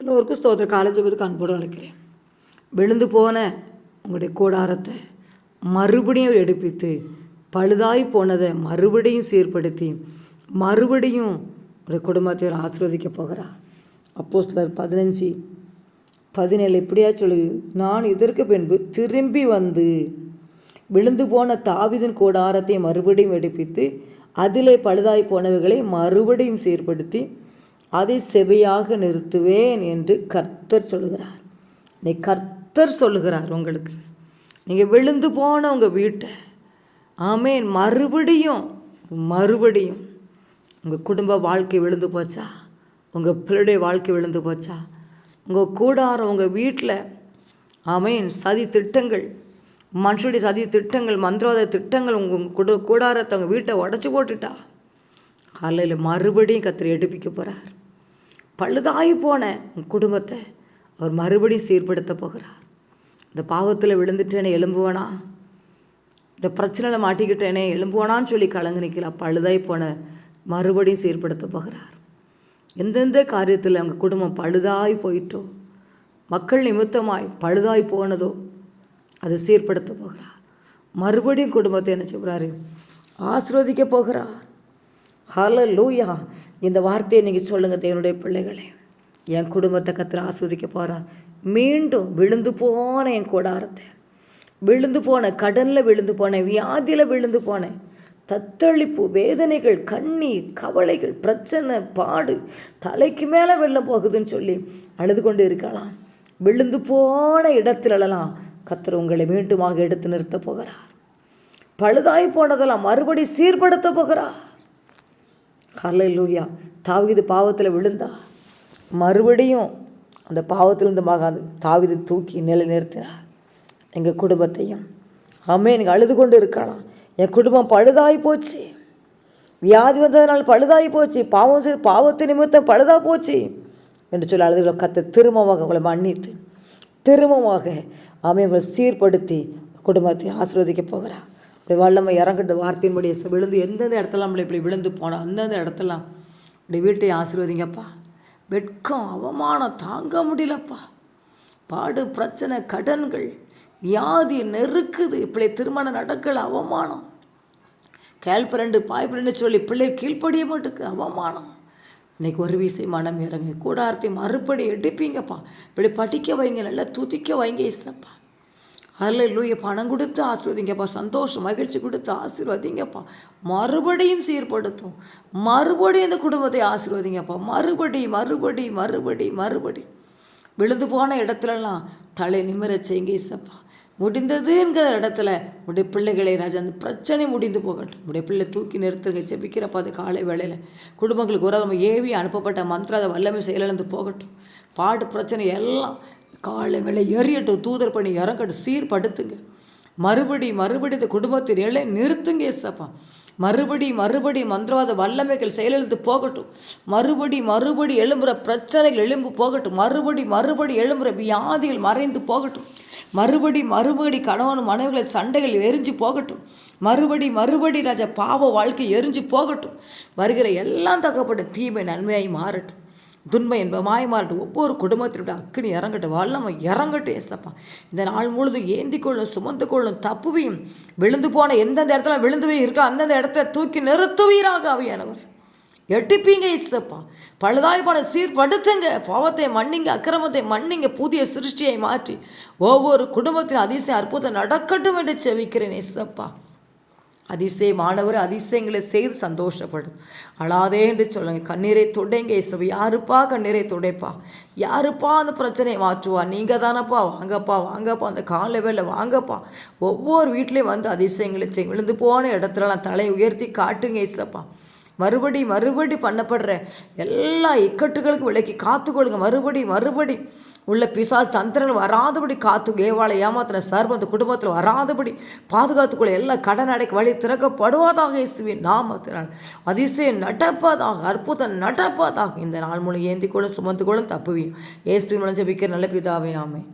எல்லோருக்கும் ஸ்தோத்திர காலேஜுக்கு அன்போடு அழைக்கிறேன். விழுந்து போன உங்களுடைய கூடாரத்தை மறுபடியும் எடுப்பித்து, பழுதாய் போனதை மறுபடியும் சீர்படுத்தி, மறுபடியும் ஒரு குடும்பத்தை ஆசீர்வதிக்க போகிறார். அப்போஸ்தலர் 15:17 இப்படியா சொல்லு, நான் இதற்கு பின்பு திரும்பி வந்து விழுந்து போன தாவீதின் கூடாரத்தை மறுபடியும் எடுப்பித்து, அதிலே பழுதாய் போனவைகளை மறுபடியும் சீர்படுத்தி, அதை செவையாக நிறுத்துவேன் என்று கர்த்தர் சொல்லுகிறார். கர்த்தர் சொல்லுகிறார் உங்களுக்கு. நீங்கள் விழுந்து போன உங்கள் வீட்டை ஆமேன் மறுபடியும் உங்கள் குடும்ப வாழ்க்கை விழுந்து போச்சா, உங்கள் பிள்ளைடைய வாழ்க்கை விழுந்து போச்சா, உங்கள் கூடாரம் உங்கள் வீட்டில் ஆமேன் சதி திட்டங்கள், மனுஷனுடைய சதி திட்டங்கள், மந்திரவாத திட்டங்கள் உங்கள் கூடாரத்தை உங்கள் வீட்டை உடச்சி போட்டுட்டா, காலையில் மறுபடியும் கர்த்தர் எடுப்பிக்க போகிறார். பழுதாகி போன உங்கள் குடும்பத்தை அவர் மறுபடியும் சீர்படுத்த போகிறார். இந்த பாவத்தில் விழுந்துட்டேனே எழும்புவானா, இந்த பிரச்சனையில் மாட்டிக்கிட்டேனே எழும்புவானான்னு சொல்லி கலங்க நிற்கலாம். பழுதாகி போன மறுபடியும் சீர்படுத்த போகிறார். எந்தெந்த காரியத்தில் அவங்க குடும்பம் பழுதாய் போயிட்டோ, மக்கள் நிமித்தமாய் பழுதாய் போனதோ அதை சீர்படுத்த போகிறார். மறுபடியும் குடும்பத்தை என்ன செய்கிறாரு, ஆசீர்வதிக்க போகிறார். ஹல்லேலூயா. இந்த வார்த்தையை நீங்கள் சொல்லுங்கள் தேவனுடைய பிள்ளைகளே. என் குடும்பத்தை கர்த்தர் ஆசீர்வதிக்க போகிறார். மீண்டும் விழுந்து போன என் கூடாரத்தை, விழுந்து போன கடனில் விழுந்து போனேன், வியாதியில் விழுந்து போனேன், தத்தளிப்பு, வேதனைகள், கண்ணீர், கவலைகள், பிரச்சனை, பாடு, தலைக்கு மேலே வெள்ளம் போகுதுன்னு சொல்லி அழுது கொண்டு இருக்கலாம். விழுந்து போன இடத்துலலாம் கர்த்தர் உங்களை மீண்டுமாக எடுத்து நிறுத்த போகிறார். பழுதாய் போனதெல்லாம் மறுபடி சீர்படுத்த போகிறார். ஹல்லேலூயா. தாவீது பாவத்தில் விழுந்தா, மறுபடியும் அந்த பாவத்திலிருந்து தாவீது தூக்கி நிலை நிறுத்தினார். எங்கள் குடும்பத்தையும் நீங்கள் அழுது கொண்டு இருக்கலாம். என் குடும்பம் பழுதாகி போச்சு, வியாதி வந்ததுனால் பழுதாகி போச்சு, பாவத்து நிமித்தம் பழுதாக போச்சு என்று சொல்லி அழுது கர்த்தர் திரும்பமாக உங்களை மன்னித்து, திரும்பமாக உங்களை சீர்படுத்தி குடும்பத்தை ஆசீர்வதிக்க போகிறார். இப்படி வல்லமை இறங்கிட்ட வார்த்தையின்படி விழுந்து எந்தெந்த இடத்துலாம் நம்மளை இப்படி விழுந்து போனோம், அந்தந்த இடத்துலாம் இப்படி வீட்டை ஆசீர்வதிங்கப்பா. வெட்கம், அவமானம் தாங்க முடியலப்பா. பாடு, பிரச்சனை, கடன்கள், வியாதி நெருக்குது, இப்படி திருமணம் நடக்கல, அவமானம், கேள்பிரண்டு பாய்பிரண்டு சொல்லி பிள்ளை கீழ்ப்படிய மாட்டுக்கு அவமானம். இன்றைக்கி ஒரு விஷயம் மனம் இறங்க, கூடாரத்தை மறுபடி எடுப்பீங்கப்பா. இப்படி படிக்க வைங்க, நல்லா துதிக்க வைங்க இசப்பா. ஹல்லேலூயா. பணம் கொடுத்து ஆசீர்வதிங்கப்பா, சந்தோஷம் மகிழ்ச்சி கொடுத்து ஆசீர்வதிங்கப்பா. மறுபடியும் சீர்படுத்தும், மறுபடியும் இந்த குடும்பத்தை ஆசீர்வதிங்கப்பா. மறுபடி விழுந்து போன இடத்துலலாம் தலை நிமிர செய்யுங்க இசப்பா. முடிந்ததுங்கிற இடத்துல உடைய பிள்ளைகளை ராஜா அந்த பிரச்சனை முடிந்து போகட்டும். உடைய பிள்ளை தூக்கி நிறுத்துங்க, செபிக்கிறப்ப அது காலை வேளையில் குடும்பங்களுக்கு ஒரு நம்ம ஏவி அனுப்பப்பட்ட மந்திராத வல்லமை செயலிழந்து போகட்டும். பாடு பிரச்சனை எல்லாம் காலை வேலை எறியட்டும், தூதர் பண்ணி இறங்கட்டும், சீர்படுத்துங்க. மறுபடி இந்த குடும்பத்தின் நிலை நிறுத்துங்க ஏசப்பா. மறுபடி மந்திரவாத வல்லமைகள் செயலிழந்து போகட்டும். மறுபடி எழும்புற பிரச்சனைகள் எழும்பு போகட்டும். மறுபடி எழும்புற வியாதிகள் மறைந்து போகட்டும். மறுபடி கணவன் மனைவிகளை சண்டைகள் எரிஞ்சு போகட்டும். மறுபடி ராஜா பாவ வாழ்க்கை எரிஞ்சு போகட்டும். வருகிற எல்லாம் தகப்பட்ட தீமை நன்மையாய் மாறட்டும். துன்மை என்பமாய் மாறட்டும். ஒவ்வொரு குடும்பத்தினுடைய அக்கினி இறங்கட்டும், வல்லமை இறங்கட்டும் ஏசப்பா. இந்த நாள் முழுதும் ஏந்தி கொள்ளும், சுமந்து கொள்ளும், தப்புவையும் விழுந்து போன எந்தெந்த இடத்துல விழுந்துவே இருக்கோ அந்தந்த இடத்துல தூக்கி நிறுத்துவீராக ஆவியானவர். எட்டிப்பீங்க ஏசப்பா. பழுதாய் போன சீர்படுத்துங்க, பாவத்தை மன்னிங்க, அக்கிரமத்தை மன்னிங்க, புதிய சிருஷ்டியை மாற்றி ஒவ்வொரு குடும்பத்தின் அதிசயம் அற்புதம் நடக்கட்டும் என்று செவிக்கிறேன் ஏசப்பா. அதிசயமானவர் அதிசயங்களை செய்து சந்தோஷப்படும். அழாதே என்று சொல்லுங்க. கண்ணீரை தொடைங்க இயேசுவே. யாருப்பா கண்ணீரை துடைப்பா, யாருப்பா அந்த பிரச்சனையை மாற்றுவா? நீங்கள் தானப்பா. வாங்கப்பா அந்த காலை வேலை வாங்கப்பா. ஒவ்வொரு வீட்லேயும் வந்து அதிசயங்களை செய்யும். விழுந்து போன இடத்துலலாம் தலையை உயர்த்தி காட்டுங்க இயேசப்பா. மறுபடி பண்ணப்படுற எல்லா இக்கட்டுகளுக்கும் விலக்கி காத்துக்கொள்ளுங்க. மறுபடி உள்ள பிசாசு தந்திரங்கள் வராதபடி ஏவாளை ஏமாத்தின சர்வம் அந்த குடும்பத்தில் வராதபடி பாதுகாத்துக்கொள்ள எல்லா கடன் அடைக்கு வழி திறக்கப்படுவதாக இயேசுவின் நாமத்தினால் அதிசயம் நடப்பதாக, அற்புதம் நடப்பதாக. இந்த நாள் மூலம் ஏந்திக்கொள்ளும், சுமந்து கொள்ளும், தப்புவியும். இயேசுவின் மூலம் ஜெபிக்கிற நல்ல பிதாவே, ஆமென்.